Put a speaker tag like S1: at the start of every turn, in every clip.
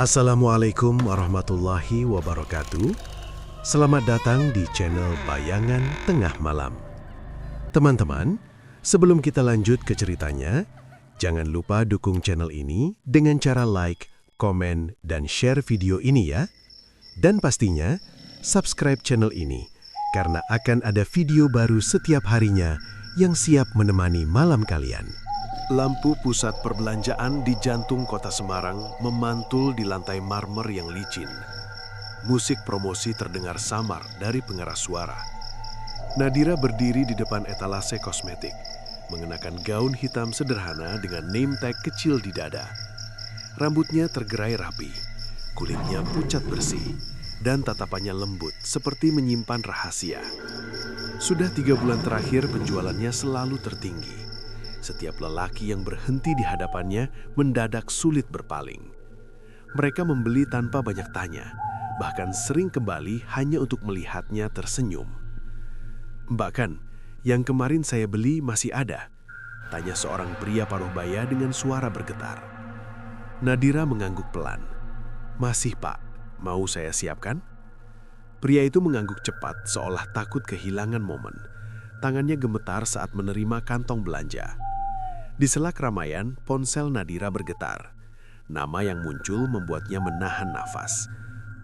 S1: Assalamualaikum warahmatullahi wabarakatuh. Selamat datang di channel Bayangan Tengah Malam. Teman-teman, sebelum kita lanjut ke ceritanya, jangan lupa dukung channel ini dengan cara like, komen, dan share video ini ya. Dan pastinya, subscribe channel ini karena akan ada video baru setiap harinya yang siap menemani malam kalian. Lampu pusat perbelanjaan di jantung kota Semarang memantul di lantai marmer yang licin. Musik promosi terdengar samar dari pengeras suara. Nadira berdiri di depan etalase kosmetik, mengenakan gaun hitam sederhana dengan name tag kecil di dada. Rambutnya tergerai rapi, kulitnya pucat bersih, dan tatapannya lembut seperti menyimpan rahasia. Sudah 3 bulan terakhir penjualannya selalu tertinggi. Setiap lelaki yang berhenti di hadapannya mendadak sulit berpaling. Mereka membeli tanpa banyak tanya, bahkan sering kembali hanya untuk melihatnya tersenyum. "Bahkan, yang kemarin saya beli masih ada?" tanya seorang pria paruh baya dengan suara bergetar. Nadira mengangguk pelan. "Masih, Pak. Mau saya siapkan?" Pria itu mengangguk cepat seolah takut kehilangan momen. Tangannya gemetar saat menerima kantong belanja. Di sela keramaian, ponsel Nadira bergetar. Nama yang muncul membuatnya menahan nafas.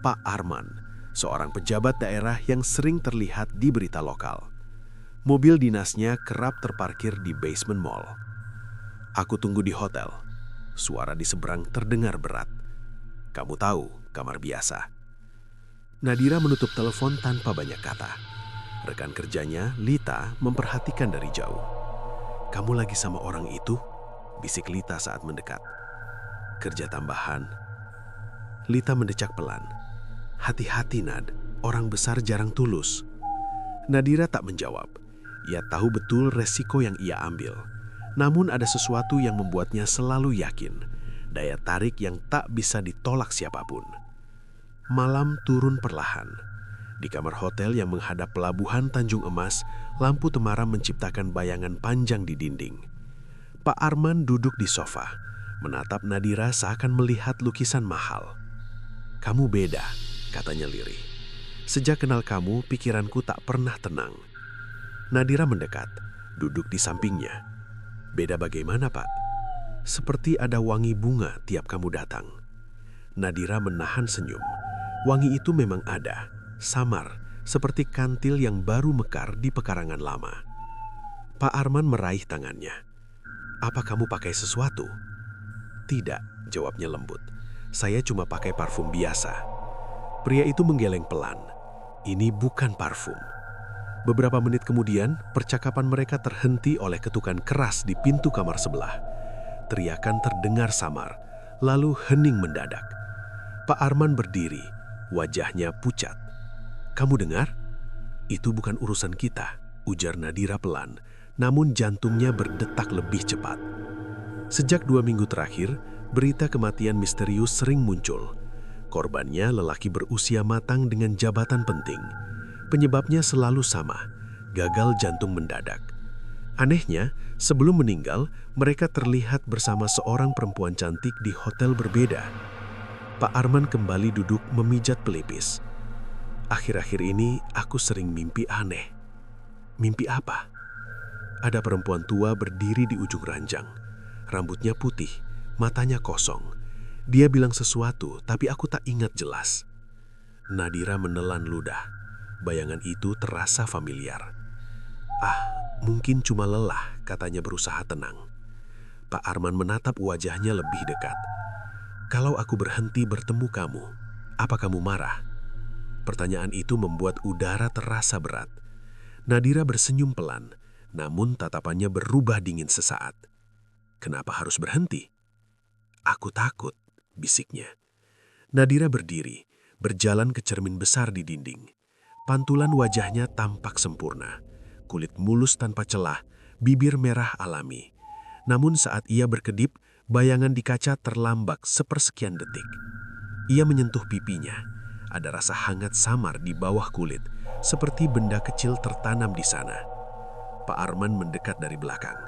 S1: Pak Arman, seorang pejabat daerah yang sering terlihat di berita lokal. Mobil dinasnya kerap terparkir di basement mall. "Aku tunggu di hotel." Suara di seberang terdengar berat. "Kamu tahu, kamar biasa." Nadira menutup telepon tanpa banyak kata. Rekan kerjanya, Lita, memperhatikan dari jauh. "Kamu lagi sama orang itu?" bisik Lita saat mendekat. "Kerja tambahan." Lita mendecak pelan. "Hati-hati, Nad. Orang besar jarang tulus." Nadira tak menjawab. Ia tahu betul resiko yang ia ambil. Namun ada sesuatu yang membuatnya selalu yakin. Daya tarik yang tak bisa ditolak siapapun. Malam turun perlahan. Di kamar hotel yang menghadap pelabuhan Tanjung Emas, lampu temaram menciptakan bayangan panjang di dinding. Pak Arman duduk di sofa, menatap Nadira seakan melihat lukisan mahal. "Kamu beda," katanya lirih. "Sejak kenal kamu, pikiranku tak pernah tenang." Nadira mendekat, duduk di sampingnya. "Beda bagaimana, Pak?" "Seperti ada wangi bunga tiap kamu datang." Nadira menahan senyum. Wangi itu memang ada. Samar, seperti kantil yang baru mekar di pekarangan lama. Pak Arman meraih tangannya. "Apa kamu pakai sesuatu?" "Tidak," jawabnya lembut. "Saya cuma pakai parfum biasa." Pria itu menggeleng pelan. "Ini bukan parfum." Beberapa menit kemudian, percakapan mereka terhenti oleh ketukan keras di pintu kamar sebelah. Teriakan terdengar samar, lalu hening mendadak. Pak Arman berdiri, wajahnya pucat. "Kamu dengar? Itu bukan urusan kita," ujar Nadira pelan, namun jantungnya berdetak lebih cepat. Sejak 2 minggu terakhir, berita kematian misterius sering muncul. Korbannya lelaki berusia matang dengan jabatan penting. Penyebabnya selalu sama, gagal jantung mendadak. Anehnya, sebelum meninggal, mereka terlihat bersama seorang perempuan cantik di hotel berbeda. Pak Arman kembali duduk memijat pelipis. "Akhir-akhir ini aku sering mimpi aneh." "Mimpi apa?" "Ada perempuan tua berdiri di ujung ranjang. Rambutnya putih, matanya kosong. Dia bilang sesuatu, tapi aku tak ingat jelas." Nadira menelan ludah. Bayangan itu terasa familiar. "Ah, mungkin cuma lelah," katanya berusaha tenang. Pak Arman menatap wajahnya lebih dekat. "Kalau aku berhenti bertemu kamu, apa kamu marah?" Pertanyaan itu membuat udara terasa berat. Nadira bersenyum pelan, namun tatapannya berubah dingin sesaat. "Kenapa harus berhenti?" "Aku takut," bisiknya. Nadira berdiri, berjalan ke cermin besar di dinding. Pantulan wajahnya tampak sempurna. Kulit mulus tanpa celah, bibir merah alami. Namun saat ia berkedip, bayangan di kaca terlambak sepersekian detik. Ia menyentuh pipinya. Ada rasa hangat samar di bawah kulit, seperti benda kecil tertanam di sana. Pak Arman mendekat dari belakang.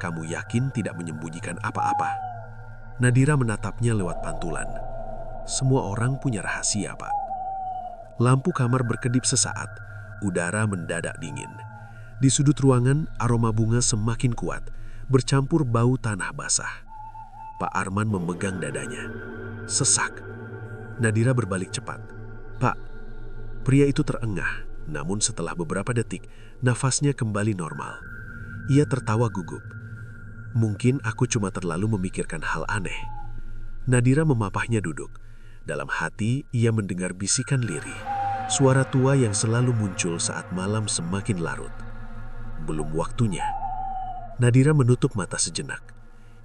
S1: "Kamu yakin tidak menyembunyikan apa-apa?" Nadira menatapnya lewat pantulan. Semua orang punya rahasia, Pak. Lampu kamar berkedip sesaat, udara mendadak dingin. Di sudut ruangan, aroma bunga semakin kuat, bercampur bau tanah basah. Pak Arman memegang dadanya. Sesak. Nadira berbalik cepat. "Pak." Pria itu terengah, namun setelah beberapa detik, nafasnya kembali normal. Ia tertawa gugup. "Mungkin aku cuma terlalu memikirkan hal aneh." Nadira memapahnya duduk. Dalam hati, ia mendengar bisikan lirih, suara tua yang selalu muncul saat malam semakin larut. Belum waktunya. Nadira menutup mata sejenak.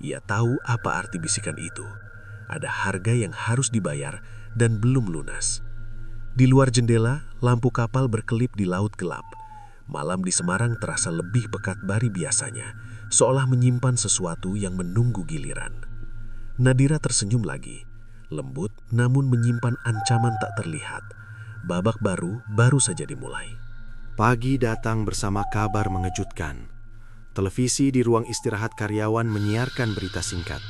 S1: Ia tahu apa arti bisikan itu. Ada harga yang harus dibayar dan belum lunas. Di luar jendela, lampu kapal berkelip di laut gelap. Malam di Semarang terasa lebih pekat dari biasanya, seolah menyimpan sesuatu yang menunggu giliran. Nadira tersenyum lagi, lembut namun menyimpan ancaman tak terlihat. Babak baru saja dimulai. Pagi datang bersama kabar mengejutkan. Televisi di ruang istirahat karyawan menyiarkan berita singkat.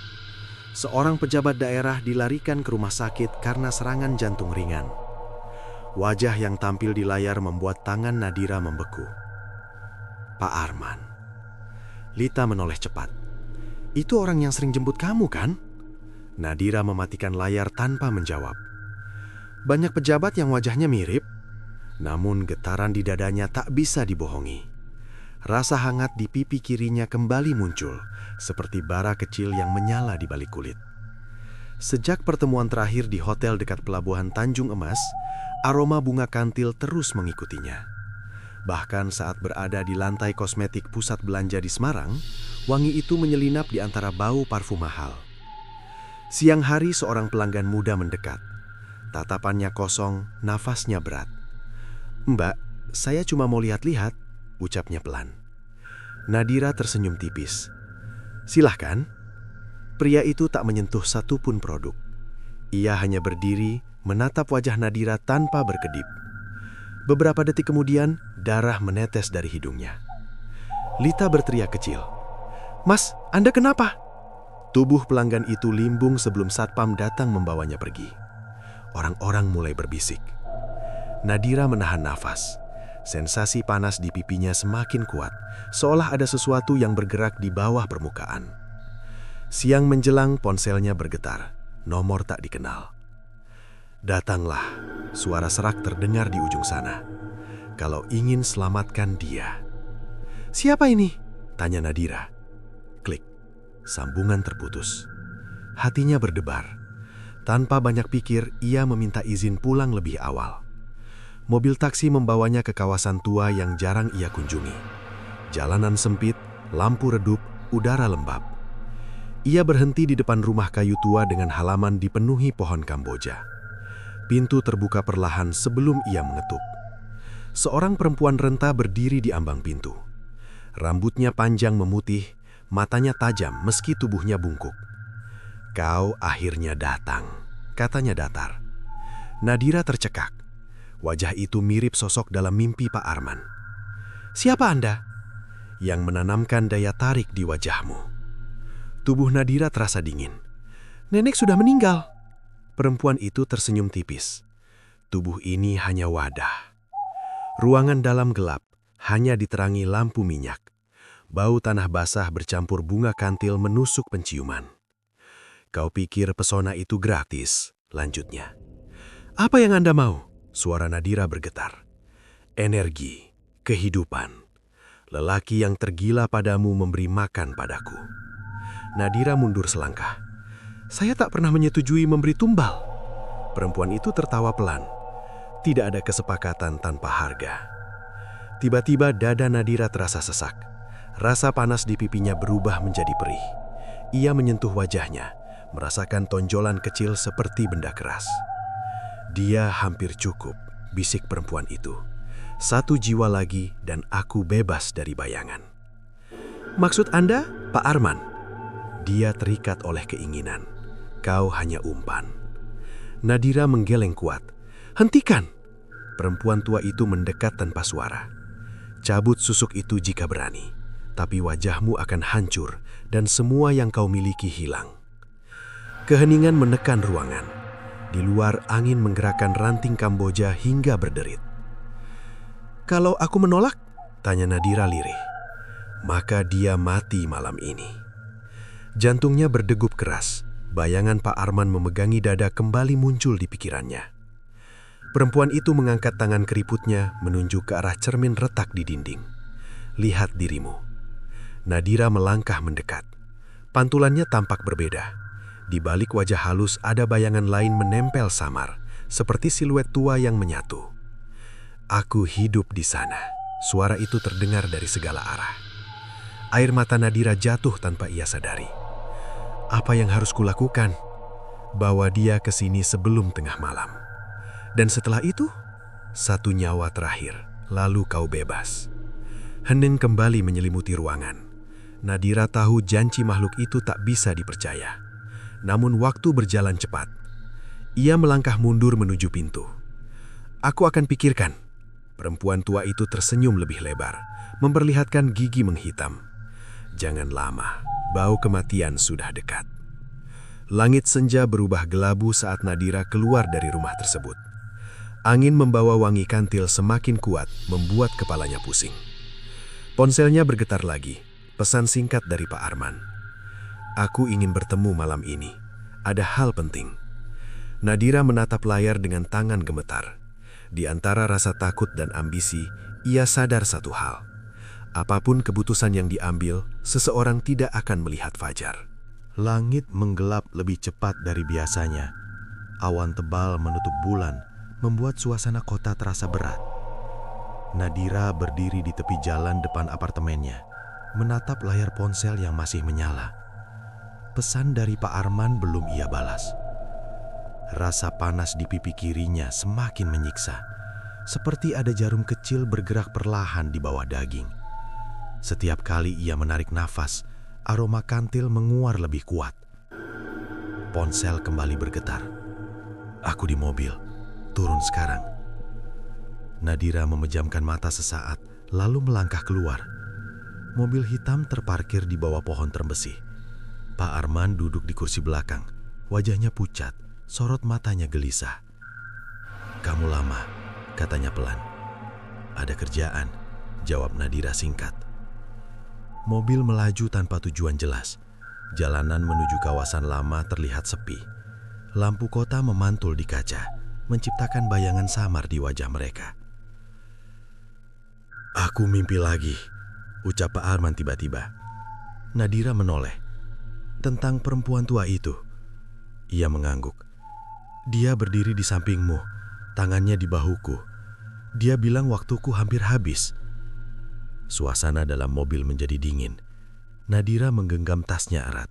S1: Seorang pejabat daerah dilarikan ke rumah sakit karena serangan jantung ringan. Wajah yang tampil di layar membuat tangan Nadira membeku. "Pak Arman." Lita menoleh cepat. "Itu orang yang sering jemput kamu, kan?" Nadira mematikan layar tanpa menjawab. Banyak pejabat yang wajahnya mirip, namun getaran di dadanya tak bisa dibohongi. Rasa hangat di pipi kirinya kembali muncul, seperti bara kecil yang menyala di balik kulit. Sejak pertemuan terakhir di hotel dekat pelabuhan Tanjung Emas, aroma bunga kantil terus mengikutinya. Bahkan saat berada di lantai kosmetik pusat belanja di Semarang, wangi itu menyelinap di antara bau parfum mahal. Siang hari seorang pelanggan muda mendekat. Tatapannya kosong, nafasnya berat. "Mbak, saya cuma mau lihat-lihat," ucapnya pelan. Nadira tersenyum tipis. "Silahkan." Pria itu tak menyentuh satupun produk. Ia hanya berdiri, menatap wajah Nadira tanpa berkedip. Beberapa detik kemudian, darah menetes dari hidungnya. Lita berteriak kecil. "Mas, Anda kenapa?" Tubuh pelanggan itu limbung sebelum satpam datang membawanya pergi. Orang-orang mulai berbisik. Nadira menahan nafas. Sensasi panas di pipinya semakin kuat, seolah ada sesuatu yang bergerak di bawah permukaan. Siang menjelang, ponselnya bergetar. Nomor tak dikenal. "Datanglah," suara serak terdengar di ujung sana. "Kalau ingin selamatkan dia." "Siapa ini?" tanya Nadira. Klik. Sambungan terputus. Hatinya berdebar. Tanpa banyak pikir, ia meminta izin pulang lebih awal. Mobil taksi membawanya ke kawasan tua yang jarang ia kunjungi. Jalanan sempit, lampu redup, udara lembab. Ia berhenti di depan rumah kayu tua dengan halaman dipenuhi pohon kamboja. Pintu terbuka perlahan sebelum ia mengetuk. Seorang perempuan renta berdiri di ambang pintu. Rambutnya panjang memutih, matanya tajam meski tubuhnya bungkuk. "Kau akhirnya datang," katanya datar. Nadira tercekak. Wajah itu mirip sosok dalam mimpi Pak Arman. "Siapa Anda?" "Yang menanamkan daya tarik di wajahmu." Tubuh Nadira terasa dingin. "Nenek sudah meninggal." Perempuan itu tersenyum tipis. "Tubuh ini hanya wadah." Ruangan dalam gelap, hanya diterangi lampu minyak. Bau tanah basah bercampur bunga kantil menusuk penciuman. "Kau pikir pesona itu gratis?" lanjutnya. "Apa yang Anda mau?" Suara Nadira bergetar. "Energi, kehidupan. Lelaki yang tergila padamu memberi makan padaku." Nadira mundur selangkah. "Saya tak pernah menyetujui memberi tumbal." Perempuan itu tertawa pelan. Tidak ada kesepakatan tanpa harga. Tiba-tiba dada Nadira terasa sesak. Rasa panas di pipinya berubah menjadi perih. Ia menyentuh wajahnya, merasakan tonjolan kecil seperti benda keras. "Dia hampir cukup," bisik perempuan itu. "Satu jiwa lagi dan aku bebas dari bayangan." "Maksud Anda, Pak Arman?" "Dia terikat oleh keinginan. Kau hanya umpan." Nadira menggeleng kuat. "Hentikan!" Perempuan tua itu mendekat tanpa suara. "Cabut susuk itu jika berani, tapi wajahmu akan hancur dan semua yang kau miliki hilang." Keheningan menekan ruangan. Di luar angin menggerakkan ranting Kamboja hingga berderit. "Kalau aku menolak?" tanya Nadira lirih. "Maka dia mati malam ini." Jantungnya berdegup keras. Bayangan Pak Arman memegangi dada kembali muncul di pikirannya. Perempuan itu mengangkat tangan keriputnya menunjuk ke arah cermin retak di dinding. "Lihat dirimu." Nadira melangkah mendekat. Pantulannya tampak berbeda. Di balik wajah halus ada bayangan lain menempel samar, seperti siluet tua yang menyatu. "Aku hidup di sana." Suara itu terdengar dari segala arah. Air mata Nadira jatuh tanpa ia sadari. Apa yang harus kulakukan? Bawa dia ke sini sebelum tengah malam. Dan setelah itu, satu nyawa terakhir, lalu kau bebas. Hening kembali menyelimuti ruangan. Nadira tahu janji makhluk itu tak bisa dipercaya. Namun waktu berjalan cepat. Ia melangkah mundur menuju pintu. "Aku akan pikirkan." Perempuan tua itu tersenyum lebih lebar, memperlihatkan gigi menghitam. "Jangan lama, bau kematian sudah dekat." Langit senja berubah gelabu saat Nadira keluar dari rumah tersebut. Angin membawa wangi kantil semakin kuat, membuat kepalanya pusing. Ponselnya bergetar lagi, pesan singkat dari Pak Arman. "Aku ingin bertemu malam ini. Ada hal penting." Nadira menatap layar dengan tangan gemetar. Di antara rasa takut dan ambisi, ia sadar satu hal. Apapun keputusan yang diambil, seseorang tidak akan melihat fajar. Langit menggelap lebih cepat dari biasanya. Awan tebal menutup bulan, membuat suasana kota terasa berat. Nadira berdiri di tepi jalan depan apartemennya, menatap layar ponsel yang masih menyala. Pesan dari Pak Arman belum ia balas. Rasa panas di pipi kirinya semakin menyiksa, seperti ada jarum kecil bergerak perlahan di bawah daging. Setiap kali ia menarik nafas, aroma kantil menguar lebih kuat. Ponsel kembali bergetar. "Aku di mobil, turun sekarang." Nadira memejamkan mata sesaat, lalu melangkah keluar. Mobil hitam terparkir di bawah pohon terembesi. Pak Arman duduk di kursi belakang, wajahnya pucat, sorot matanya gelisah. "Kamu lama," katanya pelan. "Ada kerjaan," jawab Nadira singkat. Mobil melaju tanpa tujuan jelas. Jalanan menuju kawasan lama terlihat sepi. Lampu kota memantul di kaca, menciptakan bayangan samar di wajah mereka. "Aku mimpi lagi," ucap Pak Arman tiba-tiba. Nadira menoleh. "Tentang perempuan tua itu?" Ia mengangguk. "Dia berdiri di sampingmu, tangannya di bahuku. Dia bilang waktuku hampir habis." Suasana dalam mobil menjadi dingin. Nadira menggenggam tasnya erat.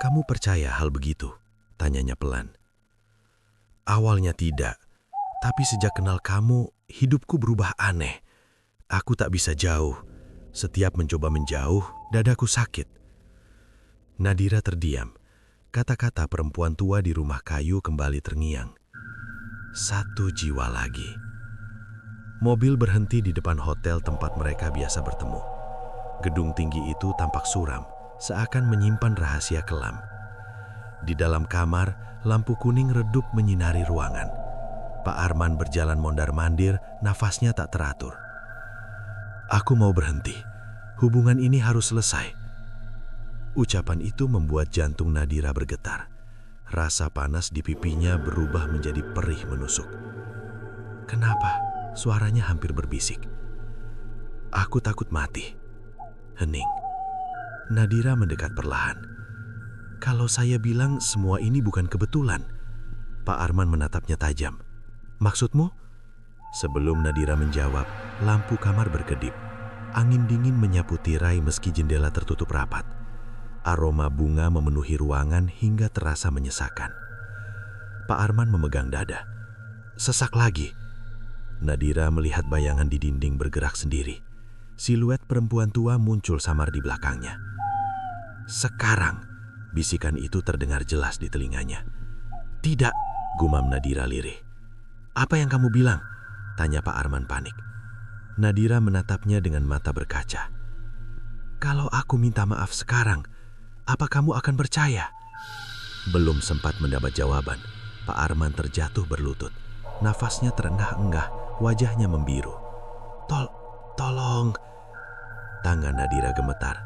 S1: "Kamu percaya hal begitu?" tanyanya pelan. "Awalnya tidak, tapi sejak kenal kamu, hidupku berubah aneh. Aku tak bisa jauh. Setiap mencoba menjauh, dadaku sakit." Nadira terdiam. Kata-kata perempuan tua di rumah kayu kembali terngiang. Satu jiwa lagi. Mobil berhenti di depan hotel tempat mereka biasa bertemu. Gedung tinggi itu tampak suram, seakan menyimpan rahasia kelam. Di dalam kamar, lampu kuning redup menyinari ruangan. Pak Arman berjalan mondar-mandir, nafasnya tak teratur. "Aku mau berhenti. Hubungan ini harus selesai." Ucapan itu membuat jantung Nadira bergetar. Rasa panas di pipinya berubah menjadi perih menusuk. "Kenapa?" Suaranya hampir berbisik. "Aku takut mati." Hening. Nadira mendekat perlahan. "Kalau saya bilang semua ini bukan kebetulan." Pak Arman menatapnya tajam. "Maksudmu?" Sebelum Nadira menjawab, lampu kamar berkedip. Angin dingin menyapu tirai meski jendela tertutup rapat. Aroma bunga memenuhi ruangan hingga terasa menyesakan. Pak Arman memegang dada. Sesak lagi. Nadira melihat bayangan di dinding bergerak sendiri. Siluet perempuan tua muncul samar di belakangnya. "Sekarang," bisikan itu terdengar jelas di telinganya. "Tidak," gumam Nadira lirih. "Apa yang kamu bilang?" tanya Pak Arman panik. Nadira menatapnya dengan mata berkaca. "Kalau aku minta maaf sekarang, apa kamu akan percaya?" Belum sempat mendapat jawaban.
S2: Pak Arman terjatuh berlutut. Nafasnya terengah-engah, wajahnya membiru. Tolong. Tangan Nadira gemetar.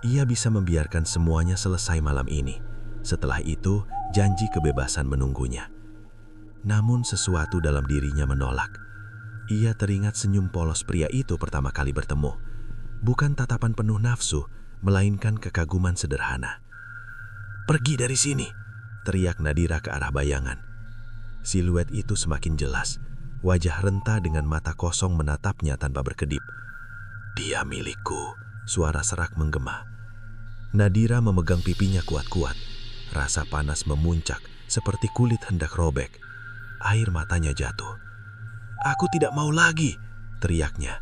S2: Ia bisa membiarkan semuanya selesai malam ini. Setelah itu, janji kebebasan menunggunya. Namun sesuatu dalam dirinya menolak. Ia teringat senyum polos pria itu pertama kali bertemu. Bukan tatapan penuh nafsu, melainkan kekaguman sederhana. "Pergi dari sini!" teriak Nadira ke arah bayangan. Siluet itu semakin jelas. Wajah renta dengan mata kosong menatapnya tanpa berkedip. "Dia milikku," suara serak menggema. Nadira memegang pipinya kuat-kuat. Rasa panas memuncak seperti kulit hendak robek. Air matanya jatuh. "Aku tidak mau lagi!" teriaknya.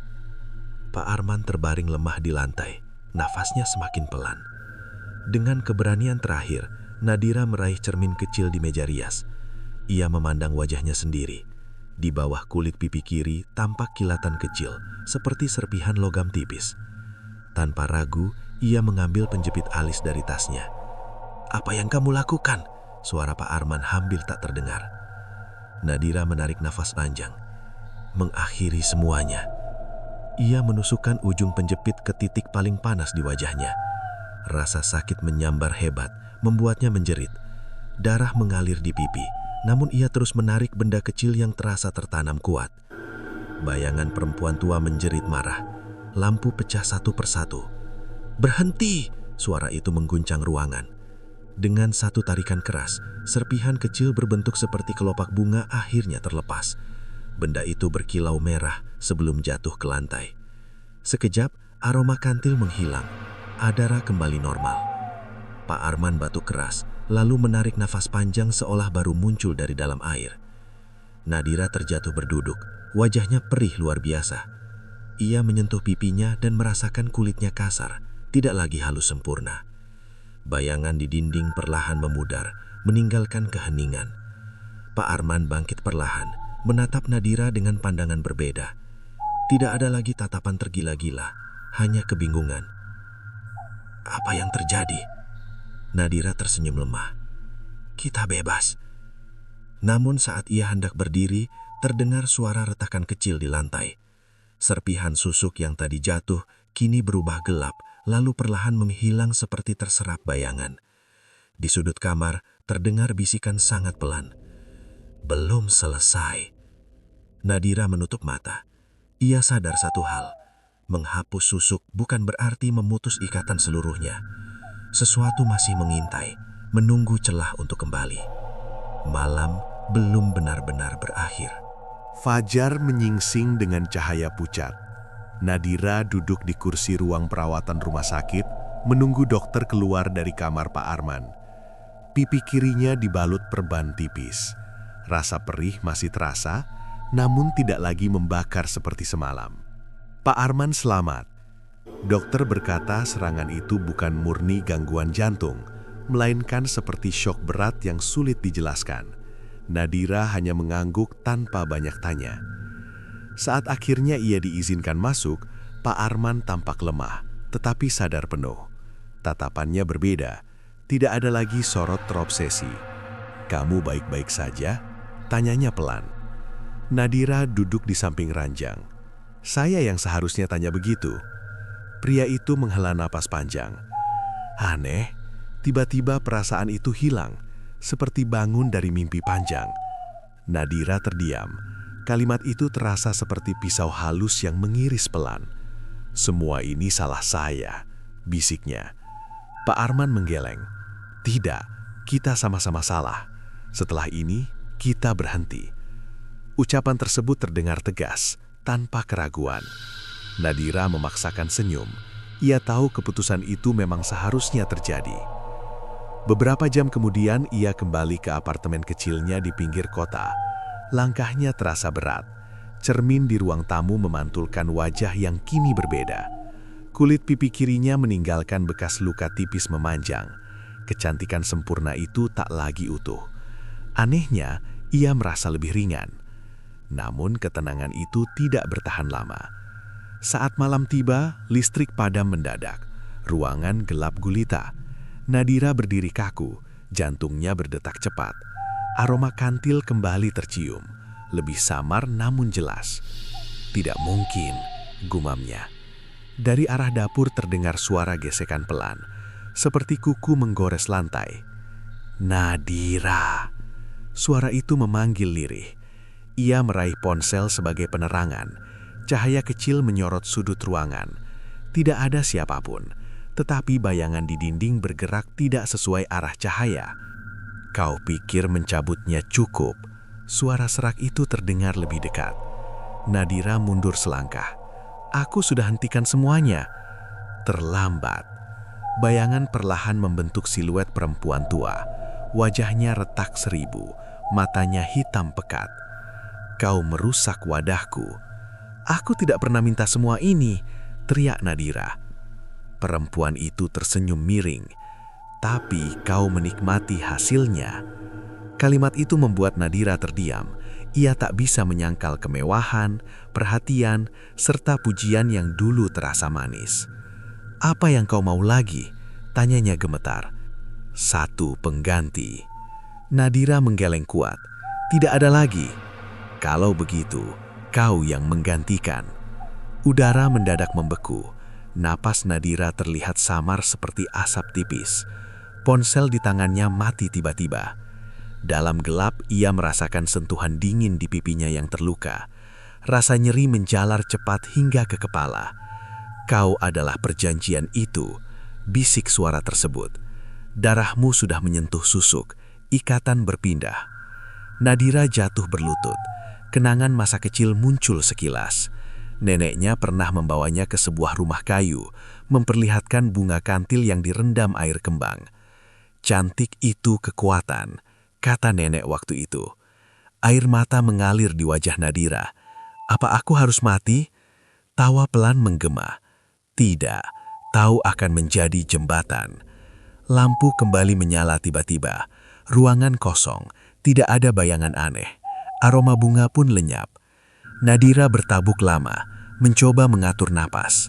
S2: Pak Arman terbaring lemah di lantai. Nafasnya semakin pelan. Dengan keberanian terakhir, Nadira meraih cermin kecil di meja rias. Ia memandang wajahnya sendiri. Di bawah kulit pipi kiri tampak kilatan kecil, seperti serpihan logam tipis. Tanpa ragu, ia mengambil penjepit alis dari tasnya. "Apa yang kamu lakukan?" Suara Pak Arman hampir tak terdengar. Nadira menarik nafas panjang. Mengakhiri semuanya. Ia menusukkan ujung penjepit ke titik paling panas di wajahnya. Rasa sakit menyambar hebat, membuatnya menjerit. Darah mengalir di pipi, namun ia terus menarik benda kecil yang terasa tertanam kuat. Bayangan perempuan tua menjerit marah. Lampu pecah satu persatu. "Berhenti!" Suara itu mengguncang ruangan. Dengan satu tarikan keras, serpihan kecil berbentuk seperti kelopak bunga akhirnya terlepas. Benda itu berkilau merah sebelum jatuh ke lantai. Sekejap, aroma kantil menghilang. Adara kembali normal. Pak Arman batuk keras, lalu menarik nafas panjang seolah baru muncul dari dalam air. Nadira terjatuh berduduk, wajahnya perih luar biasa. Ia menyentuh pipinya dan merasakan kulitnya kasar, tidak lagi halus sempurna. Bayangan di dinding perlahan memudar, meninggalkan keheningan. Pak Arman bangkit perlahan, menatap Nadira dengan pandangan berbeda. Tidak ada lagi tatapan tergila-gila, hanya kebingungan. "Apa yang terjadi?" Nadira tersenyum lemah. "Kita bebas." Namun saat ia hendak berdiri, terdengar suara retakan kecil di lantai. Serpihan susuk yang tadi jatuh kini berubah gelap, lalu perlahan menghilang seperti terserap bayangan. Di sudut kamar terdengar bisikan sangat pelan. "Belum selesai." Nadira menutup mata. Ia sadar satu hal. Menghapus susuk bukan berarti memutus ikatan seluruhnya. Sesuatu masih mengintai, menunggu celah untuk kembali. Malam belum benar-benar berakhir.
S1: Fajar menyingsing dengan cahaya pucat. Nadira duduk di kursi ruang perawatan rumah sakit, menunggu dokter keluar dari kamar Pak Arman. Pipi kirinya dibalut perban tipis. Rasa perih masih terasa, namun tidak lagi membakar seperti semalam. "Pak Arman selamat." Dokter berkata serangan itu bukan murni gangguan jantung, melainkan seperti syok berat yang sulit dijelaskan. Nadira hanya mengangguk tanpa banyak tanya. Saat akhirnya ia diizinkan masuk, Pak Arman tampak lemah, tetapi sadar penuh. Tatapannya berbeda, tidak ada lagi sorot terobsesi. "Kamu baik-baik saja?" tanyanya pelan. Nadira duduk di samping ranjang. "Saya yang seharusnya tanya begitu." Pria itu menghela napas panjang. Aneh, tiba-tiba perasaan itu hilang, seperti bangun dari mimpi panjang. Nadira terdiam. Kalimat itu terasa seperti pisau halus yang mengiris pelan. "Semua ini salah saya," bisiknya. Pak Arman menggeleng. "Tidak, kita sama-sama salah. Setelah ini, kita berhenti." Ucapan tersebut terdengar tegas, tanpa keraguan. Nadira memaksakan senyum. Ia tahu keputusan itu memang seharusnya terjadi. Beberapa jam kemudian, ia kembali ke apartemen kecilnya di pinggir kota. Langkahnya terasa berat. Cermin di ruang tamu memantulkan wajah yang kini berbeda. Kulit pipi kirinya meninggalkan bekas luka tipis memanjang. Kecantikan sempurna itu tak lagi utuh. Anehnya, ia merasa lebih ringan. Namun ketenangan itu tidak bertahan lama. Saat malam tiba, listrik padam mendadak. Ruangan gelap gulita. Nadira berdiri kaku, jantungnya berdetak cepat. Aroma kantil kembali tercium, lebih samar namun jelas. Tidak mungkin, gumamnya. Dari arah dapur terdengar suara gesekan pelan, seperti kuku menggores lantai. Nadira. Suara itu memanggil lirih. Ia meraih ponsel sebagai penerangan. Cahaya kecil menyorot sudut ruangan. Tidak ada siapapun, tetapi bayangan di dinding bergerak tidak sesuai arah cahaya. Kau pikir mencabutnya cukup? Suara serak itu terdengar lebih dekat. Nadira mundur selangkah. Aku sudah hentikan semuanya. Terlambat. Bayangan perlahan membentuk siluet perempuan tua. Wajahnya retak seribu, matanya hitam pekat. Kau merusak wadahku. Aku tidak pernah minta semua ini, teriak Nadira. Perempuan itu tersenyum miring. Tapi kau menikmati hasilnya. Kalimat itu membuat Nadira terdiam. Ia tak bisa menyangkal kemewahan, perhatian, serta pujian yang dulu terasa manis. Apa yang kau mau lagi? Tanyanya gemetar. Satu pengganti. Nadira menggeleng kuat. Tidak ada lagi. Kalau begitu, kau yang menggantikan. Udara mendadak membeku. Napas Nadira terlihat samar seperti asap tipis. Ponsel di tangannya mati tiba-tiba. Dalam gelap, ia merasakan sentuhan dingin di pipinya yang terluka. Rasa nyeri menjalar cepat hingga ke kepala. Kau adalah perjanjian itu, bisik suara tersebut. Darahmu sudah menyentuh susuk, ikatan berpindah. Nadira jatuh berlutut. Kenangan masa kecil muncul sekilas. Neneknya pernah membawanya ke sebuah rumah kayu, memperlihatkan bunga kantil yang direndam air kembang. Cantik itu kekuatan, kata nenek waktu itu. Air mata mengalir di wajah Nadira. Apa aku harus mati? Tawa pelan menggema. Tidak, tahu akan menjadi jembatan. Lampu kembali menyala tiba-tiba. Ruangan kosong, tidak ada bayangan aneh. Aroma bunga pun lenyap. Nadira bertabuk lama, mencoba mengatur napas.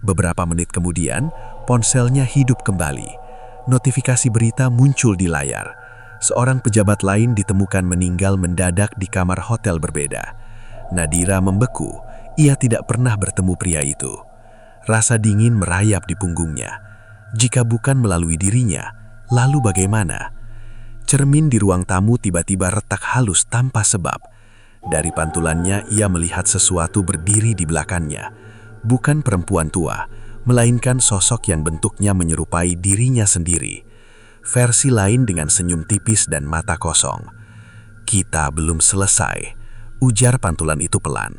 S1: Beberapa menit kemudian, ponselnya hidup kembali. Notifikasi berita muncul di layar. Seorang pejabat lain ditemukan meninggal mendadak di kamar hotel berbeda. Nadira membeku, ia tidak pernah bertemu pria itu. Rasa dingin merayap di punggungnya. Jika bukan melalui dirinya, lalu bagaimana? Cermin di ruang tamu tiba-tiba retak halus tanpa sebab. Dari pantulannya ia melihat sesuatu berdiri di belakangnya. Bukan perempuan tua, melainkan sosok yang bentuknya menyerupai dirinya sendiri. Versi lain dengan senyum tipis dan mata kosong. Kita belum selesai, ujar pantulan itu pelan.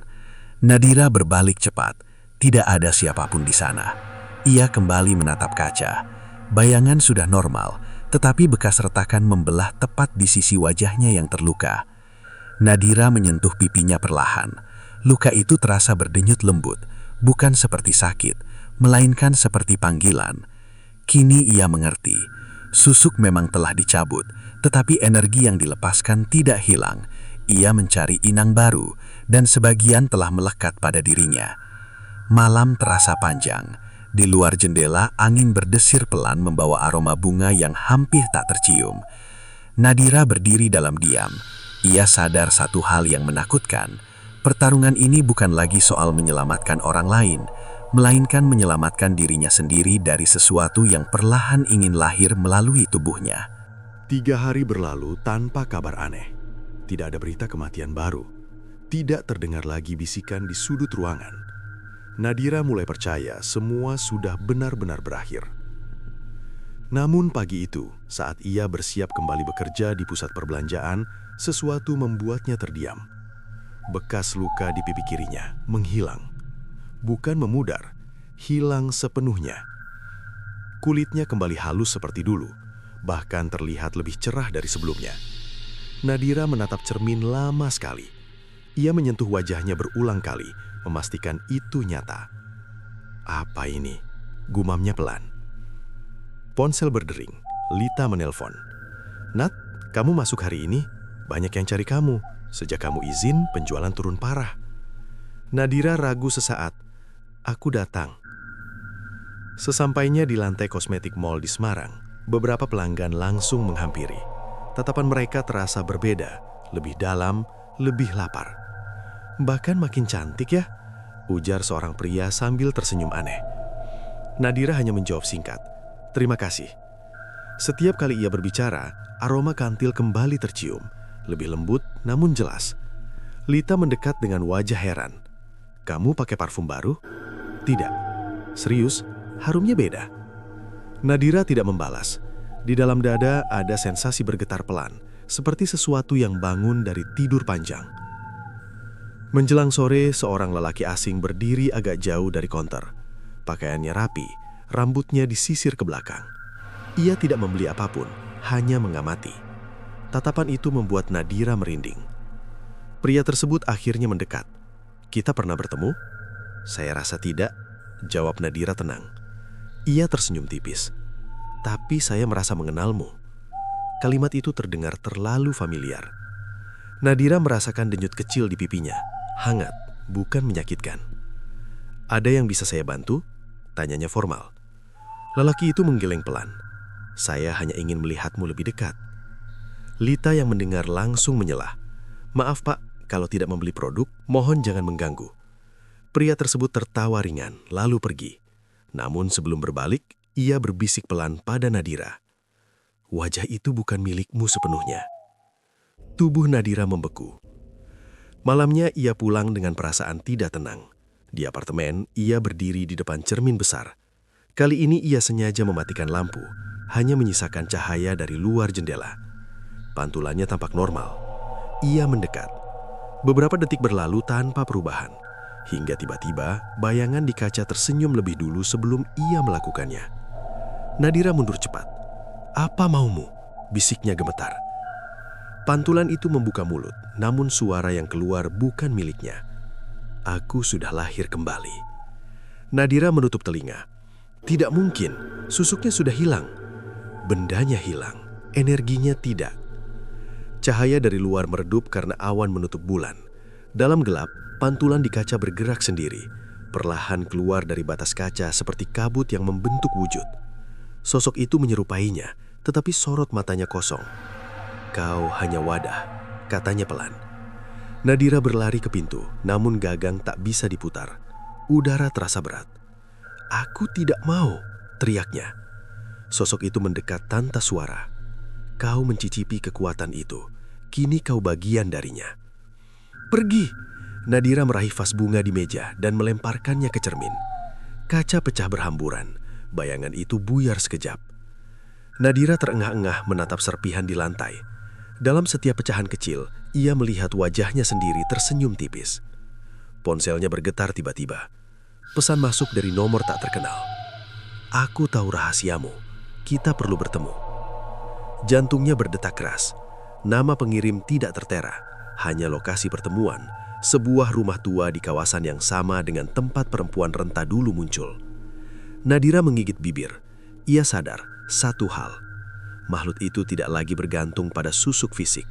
S1: Nadira berbalik cepat, tidak ada siapapun di sana. Ia kembali menatap kaca. Bayangan sudah normal, tetapi bekas retakan membelah tepat di sisi wajahnya yang terluka. Nadira menyentuh pipinya perlahan. Luka itu terasa berdenyut lembut, bukan seperti sakit, melainkan seperti panggilan. Kini ia mengerti. Susuk memang telah dicabut, tetapi energi yang dilepaskan tidak hilang. Ia mencari inang baru, dan sebagian telah melekat pada dirinya. Malam terasa panjang. Di luar jendela, angin berdesir pelan membawa aroma bunga yang hampir tak tercium. Nadira berdiri dalam diam. Ia sadar satu hal yang menakutkan. Pertarungan ini bukan lagi soal menyelamatkan orang lain, melainkan menyelamatkan dirinya sendiri dari sesuatu yang perlahan ingin lahir melalui tubuhnya.
S3: 3 hari berlalu tanpa kabar aneh. Tidak ada berita kematian baru. Tidak terdengar lagi bisikan di sudut ruangan. Nadira mulai percaya semua sudah benar-benar berakhir. Namun pagi itu, saat ia bersiap kembali bekerja di pusat perbelanjaan, sesuatu membuatnya terdiam. Bekas luka di pipi kirinya menghilang. Bukan memudar, hilang sepenuhnya. Kulitnya kembali halus seperti dulu, bahkan terlihat lebih cerah dari sebelumnya. Nadira menatap cermin lama sekali. Ia menyentuh wajahnya berulang kali, memastikan itu nyata. Apa ini? Gumamnya pelan. Ponsel berdering. Lita menelpon. Nat, kamu masuk hari ini? Banyak yang cari kamu. Sejak kamu izin, penjualan turun parah. Nadira ragu sesaat. Aku datang. Sesampainya di lantai kosmetik mall di Semarang, beberapa pelanggan langsung menghampiri. Tatapan mereka terasa berbeda, lebih dalam, lebih lapar. "Bahkan makin cantik ya," ujar seorang pria sambil tersenyum aneh. Nadira hanya menjawab singkat, "Terima kasih." Setiap kali ia berbicara, aroma kantil kembali tercium, lebih lembut namun jelas. Lita mendekat dengan wajah heran. "Kamu pakai parfum baru?" "Tidak." "Serius? Harumnya beda." Nadira tidak membalas. Di dalam dada ada sensasi bergetar pelan, seperti sesuatu yang bangun dari tidur panjang. Menjelang sore, seorang lelaki asing berdiri agak jauh dari konter. Pakaiannya rapi, rambutnya disisir ke belakang. Ia tidak membeli apapun, hanya mengamati. Tatapan itu membuat Nadira merinding. Pria tersebut akhirnya mendekat. "Kita pernah bertemu?" "Saya rasa tidak," jawab Nadira tenang. Ia tersenyum tipis. "Tapi saya merasa mengenalmu." Kalimat itu terdengar terlalu familiar. Nadira merasakan denyut kecil di pipinya, hangat, bukan menyakitkan. "Ada yang bisa saya bantu?" tanyanya formal. Lelaki itu menggeleng pelan. "Saya hanya ingin melihatmu lebih dekat." Lita yang mendengar langsung menyelah. "Maaf Pak, kalau tidak membeli produk, mohon jangan mengganggu." Pria tersebut tertawa ringan, lalu pergi. Namun sebelum berbalik, ia berbisik pelan pada Nadira. "Wajah itu bukan milikmu sepenuhnya." Tubuh Nadira membeku. Malamnya ia pulang dengan perasaan tidak tenang. Di apartemen, ia berdiri di depan cermin besar. Kali ini ia sengaja mematikan lampu, hanya menyisakan cahaya dari luar jendela. Pantulannya tampak normal. Ia mendekat. Beberapa detik berlalu tanpa perubahan, hingga tiba-tiba bayangan di kaca tersenyum lebih dulu sebelum ia melakukannya. Nadira mundur cepat. "Apa maumu?" bisiknya gemetar. Pantulan itu membuka mulut, namun suara yang keluar bukan miliknya. "Aku sudah lahir kembali." Nadira menutup telinga. Tidak mungkin, susuknya sudah hilang. Bendanya hilang, energinya tidak. Cahaya dari luar meredup karena awan menutup bulan. Dalam gelap, pantulan di kaca bergerak sendiri, perlahan keluar dari batas kaca seperti kabut yang membentuk wujud. Sosok itu menyerupainya, tetapi sorot matanya kosong. "Kau hanya wadah," katanya pelan. Nadira berlari ke pintu, namun gagang tak bisa diputar. Udara terasa berat. "Aku tidak mau," teriaknya. Sosok itu mendekat tanpa suara. "Kau mencicipi kekuatan itu, kini kau bagian darinya." "Pergi!" Nadira meraih vas bunga di meja dan melemparkannya ke cermin. Kaca pecah berhamburan, bayangan itu buyar sekejap. Nadira terengah-engah menatap serpihan di lantai. Dalam setiap pecahan kecil, ia melihat wajahnya sendiri tersenyum tipis. Ponselnya bergetar tiba-tiba. Pesan masuk dari nomor tak terkenal. "Aku tahu rahasiamu, kita perlu bertemu." Jantungnya berdetak keras. Nama pengirim tidak tertera, hanya lokasi pertemuan, sebuah rumah tua di kawasan yang sama dengan tempat perempuan renta dulu muncul. Nadira menggigit bibir. Ia sadar satu hal. Makhluk itu tidak lagi bergantung pada susuk fisik.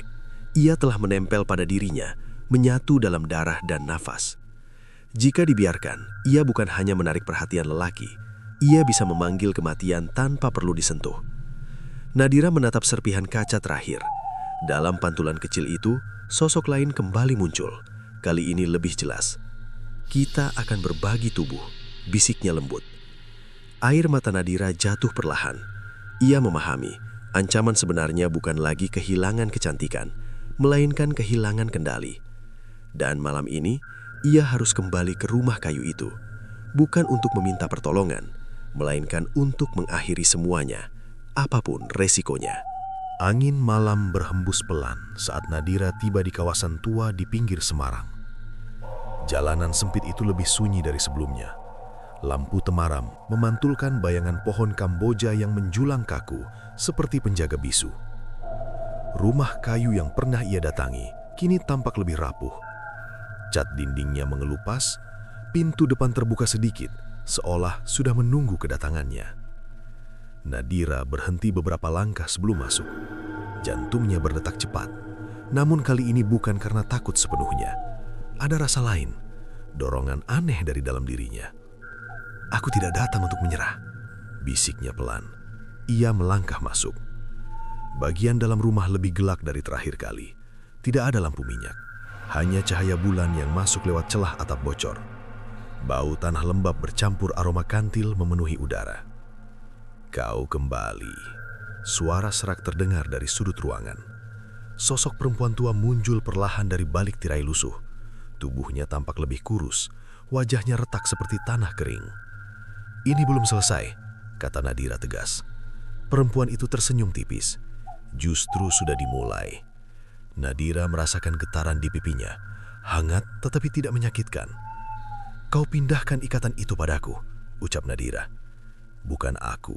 S3: Ia telah menempel pada dirinya, menyatu dalam darah dan nafas. Jika dibiarkan, ia bukan hanya menarik perhatian lelaki, ia bisa memanggil kematian tanpa perlu disentuh. Nadira menatap serpihan kaca terakhir. Dalam pantulan kecil itu, sosok lain kembali muncul. Kali ini lebih jelas. "Kita akan berbagi tubuh," bisiknya lembut. Air mata Nadira jatuh perlahan. Ia memahami, ancaman sebenarnya bukan lagi kehilangan kecantikan, melainkan kehilangan kendali. Dan malam ini, ia harus kembali ke rumah kayu itu, bukan untuk meminta pertolongan, melainkan untuk mengakhiri semuanya, apapun resikonya.
S1: Angin malam berhembus pelan saat Nadira tiba di kawasan tua di pinggir Semarang. Jalanan sempit itu lebih sunyi dari sebelumnya. Lampu temaram memantulkan bayangan pohon Kamboja yang menjulang kaku seperti penjaga bisu. Rumah kayu yang pernah ia datangi kini tampak lebih rapuh. Cat dindingnya mengelupas, pintu depan terbuka sedikit, seolah sudah menunggu kedatangannya. Nadira berhenti beberapa langkah sebelum masuk. Jantungnya berdetak cepat, namun kali ini bukan karena takut sepenuhnya. Ada rasa lain, dorongan aneh dari dalam dirinya. "Aku tidak datang untuk menyerah," bisiknya pelan. Ia melangkah masuk.
S3: Bagian dalam rumah lebih gelap dari terakhir kali. Tidak ada lampu minyak, hanya cahaya bulan yang masuk lewat celah atap bocor. Bau tanah lembab bercampur aroma kantil memenuhi udara. Kau kembali. Suara serak terdengar dari sudut ruangan. Sosok perempuan tua muncul perlahan dari balik tirai lusuh. Tubuhnya tampak lebih kurus, wajahnya retak seperti tanah kering. "Ini belum selesai," kata Nadira tegas. Perempuan itu tersenyum tipis. Justru sudah dimulai. Nadira merasakan getaran di pipinya, hangat tetapi tidak menyakitkan. "Kau pindahkan ikatan itu padaku," ucap Nadira. "Bukan aku,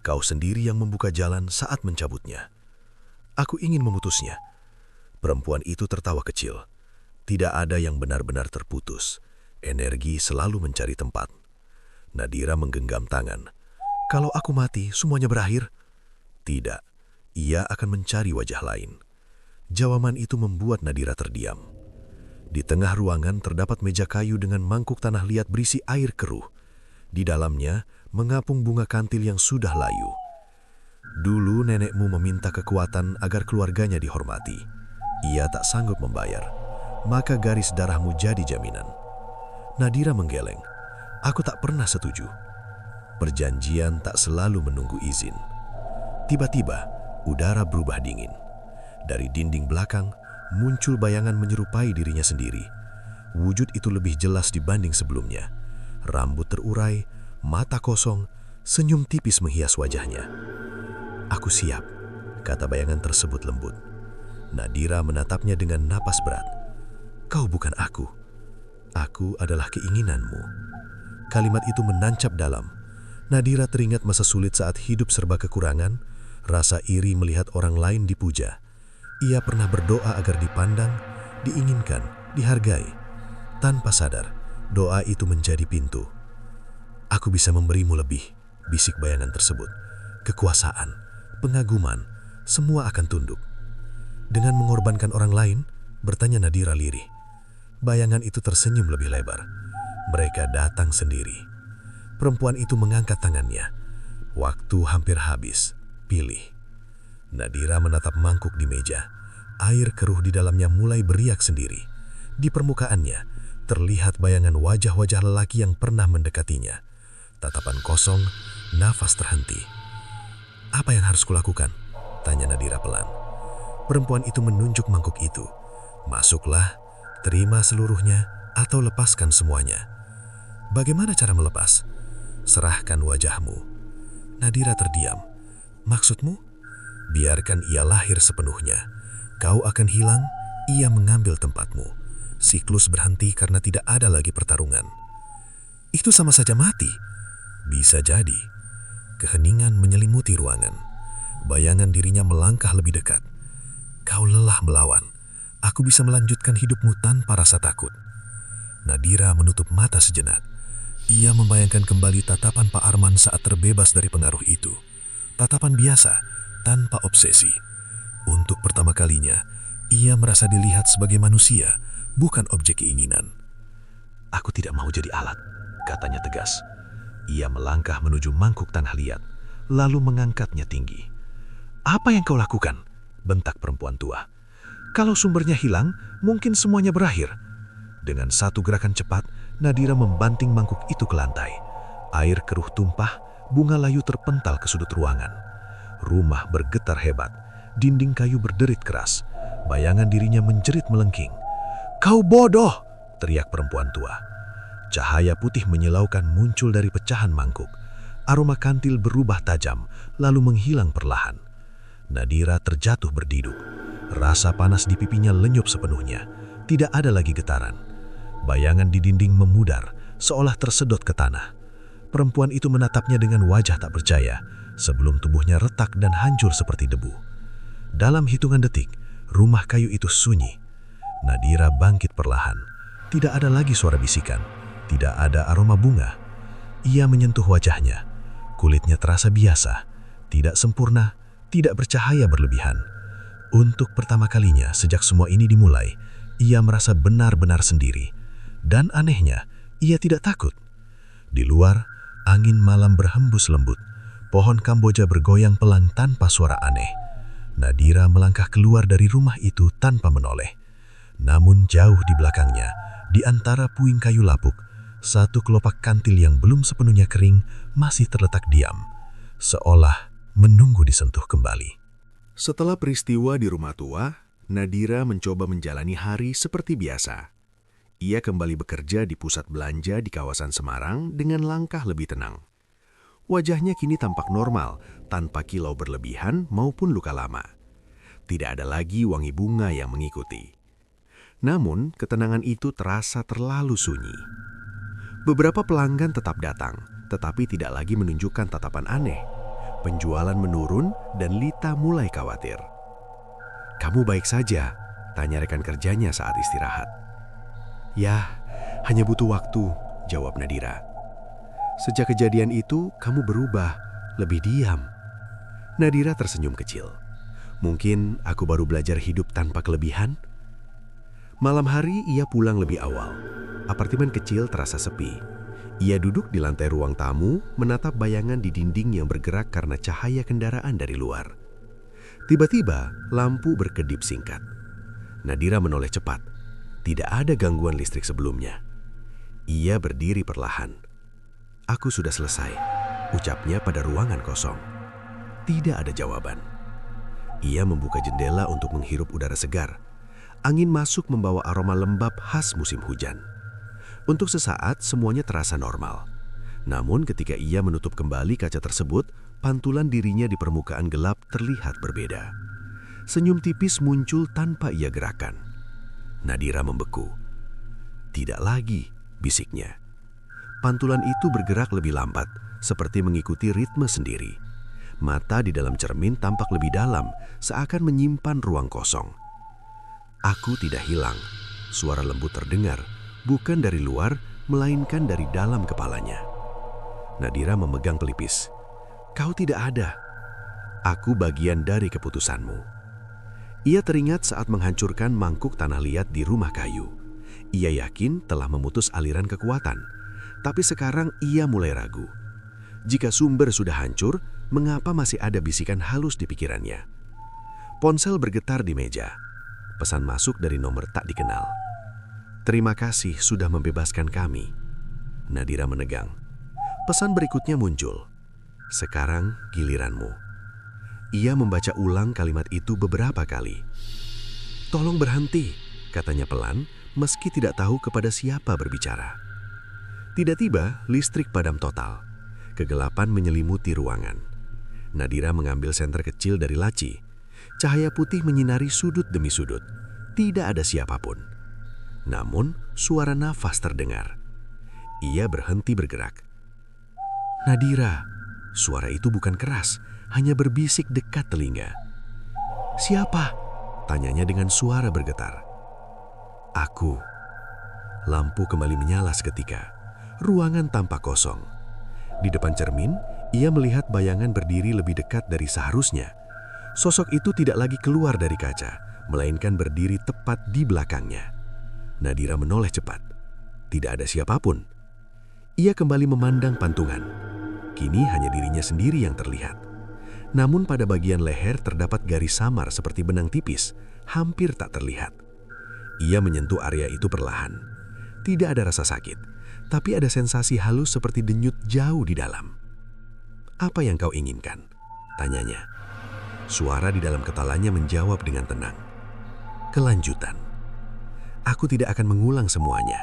S3: kau sendiri yang membuka jalan saat mencabutnya. Aku ingin memutusnya." Perempuan itu tertawa kecil. Tidak ada yang benar-benar terputus. Energi selalu mencari tempat. Nadira menggenggam tangan. "Kalau aku mati, semuanya berakhir?" "Tidak. Ia akan mencari wajah lain." Jawaban itu membuat Nadira terdiam. Di tengah ruangan terdapat meja kayu dengan mangkuk tanah liat berisi air keruh. Di dalamnya mengapung bunga kantil yang sudah layu. "Dulu nenekmu meminta kekuatan agar keluarganya dihormati. Ia tak sanggup membayar, maka garis darahmu jadi jaminan." Nadira menggeleng. "Aku tak pernah setuju." Perjanjian tak selalu menunggu izin. Tiba-tiba, udara berubah dingin. Dari dinding belakang, muncul bayangan menyerupai dirinya sendiri. Wujud itu lebih jelas dibanding sebelumnya. Rambut terurai, mata kosong, senyum tipis menghias wajahnya. "Aku siap," kata bayangan tersebut lembut. Nadira menatapnya dengan napas berat. "Kau bukan aku. Aku adalah keinginanmu." Kalimat itu menancap dalam. Nadira teringat masa sulit saat hidup serba kekurangan, rasa iri melihat orang lain dipuja. Ia pernah berdoa agar dipandang, diinginkan, dihargai. Tanpa sadar, doa itu menjadi pintu. "Aku bisa memberimu lebih," bisik bayangan tersebut. "Kekuasaan, pengaguman, semua akan tunduk." "Dengan mengorbankan orang lain?" bertanya Nadira lirih. Bayangan itu tersenyum lebih lebar. "Mereka datang sendiri." Perempuan itu mengangkat tangannya. "Waktu hampir habis. Pilih." Nadira menatap mangkuk di meja. Air keruh di dalamnya mulai beriak sendiri. Di permukaannya, terlihat bayangan wajah-wajah lelaki yang pernah mendekatinya. Tatapan kosong, nafas terhenti. "Apa yang harus kulakukan?" tanya Nadira pelan. Perempuan itu menunjuk mangkuk itu. "Masuklah, terima seluruhnya, atau lepaskan semuanya." "Bagaimana cara melepas?" "Serahkan wajahmu." Nadira terdiam. "Maksudmu?" "Biarkan ia lahir sepenuhnya. Kau akan hilang, ia mengambil tempatmu. Siklus berhenti karena tidak ada lagi pertarungan." "Itu sama saja mati." "Bisa jadi." Keheningan menyelimuti ruangan. Bayangan dirinya melangkah lebih dekat. "Kau lelah melawan. Aku bisa melanjutkan hidupmu tanpa rasa takut." Nadira menutup mata sejenak. Ia membayangkan kembali tatapan Pak Arman saat terbebas dari pengaruh itu. Tatapan biasa, tanpa obsesi. Untuk pertama kalinya, ia merasa dilihat sebagai manusia, bukan objek keinginan. "Aku tidak mau jadi alat," katanya tegas. Ia melangkah menuju mangkuk tanah liat, lalu mengangkatnya tinggi. "Apa yang kau lakukan?" bentak perempuan tua. "Kalau sumbernya hilang, mungkin semuanya berakhir." Dengan satu gerakan cepat, Nadira membanting mangkuk itu ke lantai. Air keruh tumpah, bunga layu terpental ke sudut ruangan. Rumah bergetar hebat, dinding kayu berderit keras. Bayangan dirinya menjerit melengking. "Kau bodoh!" teriak perempuan tua. Cahaya putih menyilaukan muncul dari pecahan mangkuk. Aroma kantil berubah tajam, lalu menghilang perlahan. Nadira terjatuh berdiduk. Rasa panas di pipinya lenyap sepenuhnya. Tidak ada lagi getaran. Bayangan di dinding memudar, seolah tersedot ke tanah. Perempuan itu menatapnya dengan wajah tak percaya, sebelum tubuhnya retak dan hancur seperti debu. Dalam hitungan detik, rumah kayu itu sunyi. Nadira bangkit perlahan. Tidak ada lagi suara bisikan, tidak ada aroma bunga. Ia menyentuh wajahnya. Kulitnya terasa biasa, tidak sempurna, tidak bercahaya berlebihan. Untuk pertama kalinya sejak semua ini dimulai, ia merasa benar-benar sendiri. Dan anehnya, ia tidak takut. Di luar, angin malam berhembus lembut. Pohon Kamboja bergoyang pelan tanpa suara aneh.
S2: Nadira melangkah keluar dari rumah itu tanpa menoleh. Namun jauh di belakangnya, di antara puing kayu lapuk, satu kelopak kantil yang belum sepenuhnya kering masih terletak diam, seolah menunggu disentuh kembali.
S3: Setelah peristiwa di rumah tua, Nadira mencoba menjalani hari seperti biasa. Ia kembali bekerja di pusat belanja di kawasan Semarang dengan langkah lebih tenang. Wajahnya kini tampak normal, tanpa kilau berlebihan maupun luka lama. Tidak ada lagi wangi bunga yang mengikuti. Namun, ketenangan itu terasa terlalu sunyi. Beberapa pelanggan tetap datang, tetapi tidak lagi menunjukkan tatapan aneh. Penjualan menurun dan Lita mulai khawatir. "Kamu baik saja?" tanya rekan kerjanya saat istirahat. "Ya, hanya butuh waktu," jawab Nadira. "Sejak kejadian itu, kamu berubah, lebih diam." Nadira tersenyum kecil. "Mungkin aku baru belajar hidup tanpa kelebihan?" Malam hari ia pulang lebih awal. Apartemen kecil terasa sepi. Ia duduk di lantai ruang tamu, menatap bayangan di dinding yang bergerak karena cahaya kendaraan dari luar. Tiba-tiba, lampu berkedip singkat. Nadira menoleh cepat. Tidak ada gangguan listrik sebelumnya. Ia berdiri perlahan. "Aku sudah selesai," ucapnya pada ruangan kosong. Tidak ada jawaban. Ia membuka jendela untuk menghirup udara segar. Angin masuk membawa aroma lembab khas musim hujan. Untuk sesaat semuanya terasa normal. Namun ketika ia menutup kembali kaca tersebut, pantulan dirinya di permukaan gelap terlihat berbeda. Senyum tipis muncul tanpa ia gerakan. Nadira membeku. "Tidak lagi," bisiknya. Pantulan itu bergerak lebih lambat, seperti mengikuti ritme sendiri. Mata di dalam cermin tampak lebih dalam, seakan menyimpan ruang kosong. "Aku tidak hilang." Suara lembut terdengar, bukan dari luar, melainkan dari dalam kepalanya. Nadira memegang pelipis. "Kau tidak ada. Aku bagian dari keputusanmu." Ia teringat saat menghancurkan mangkuk tanah liat di rumah kayu. Ia yakin telah memutus aliran kekuatan. Tapi sekarang ia mulai ragu. Jika sumber sudah hancur, mengapa masih ada bisikan halus di pikirannya? Ponsel bergetar di meja. Pesan masuk dari nomor tak dikenal. "Terima kasih sudah membebaskan kami." Nadira menegang. Pesan berikutnya muncul. "Sekarang giliranmu." Ia membaca ulang kalimat itu beberapa kali. "Tolong berhenti," katanya pelan, meski tidak tahu kepada siapa berbicara. Tiba-tiba listrik padam total. Kegelapan menyelimuti ruangan. Nadira mengambil senter kecil dari laci. Cahaya putih menyinari sudut demi sudut. Tidak ada siapapun. Namun suara nafas terdengar. Ia berhenti bergerak. "Nadira." Suara itu bukan keras, hanya berbisik dekat telinga. "Siapa?" tanyanya dengan suara bergetar. "Aku." Lampu kembali menyala seketika. Ruangan tampak kosong. Di depan cermin, ia melihat bayangan berdiri lebih dekat dari seharusnya. Sosok itu tidak lagi keluar dari kaca, melainkan berdiri tepat di belakangnya. Nadira menoleh cepat. Tidak ada siapapun. Ia kembali memandang pantungan. Kini hanya dirinya sendiri yang terlihat. Namun pada bagian leher terdapat garis samar seperti benang tipis, hampir tak terlihat. Ia menyentuh area itu perlahan. Tidak ada rasa sakit. Tapi ada sensasi halus seperti denyut jauh di dalam. "Apa yang kau inginkan?" tanyanya. Suara di dalam kepalanya menjawab dengan tenang. "Kelanjutan. Aku tidak akan mengulang semuanya.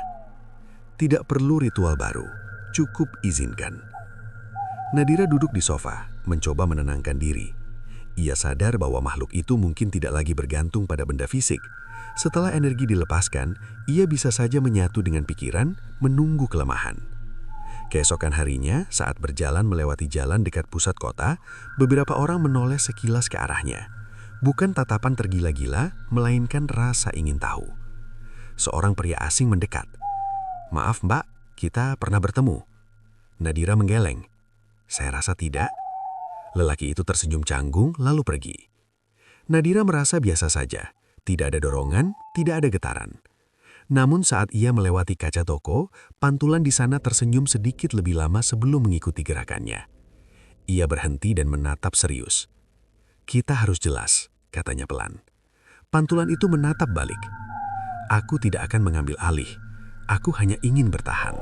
S3: Tidak perlu ritual baru, cukup izinkan." Nadira duduk di sofa, mencoba menenangkan diri. Ia sadar bahwa makhluk itu mungkin tidak lagi bergantung pada benda fisik. Setelah energi dilepaskan, ia bisa saja menyatu dengan pikiran, menunggu kelemahan. Keesokan harinya, saat berjalan melewati jalan dekat pusat kota, beberapa orang menoleh sekilas ke arahnya. Bukan tatapan tergila-gila, melainkan rasa ingin tahu. Seorang pria asing mendekat. "Maaf mbak, kita pernah bertemu." Nadira menggeleng. "Saya rasa tidak." Lelaki itu tersenyum canggung lalu pergi. Nadira merasa biasa saja. Tidak ada dorongan, tidak ada getaran. Namun saat ia melewati kaca toko, pantulan di sana tersenyum sedikit lebih lama sebelum mengikuti gerakannya. Ia berhenti dan menatap serius. "Kita harus jelas,"
S2: katanya pelan. Pantulan itu menatap balik. Aku tidak akan mengambil alih. Aku hanya ingin bertahan.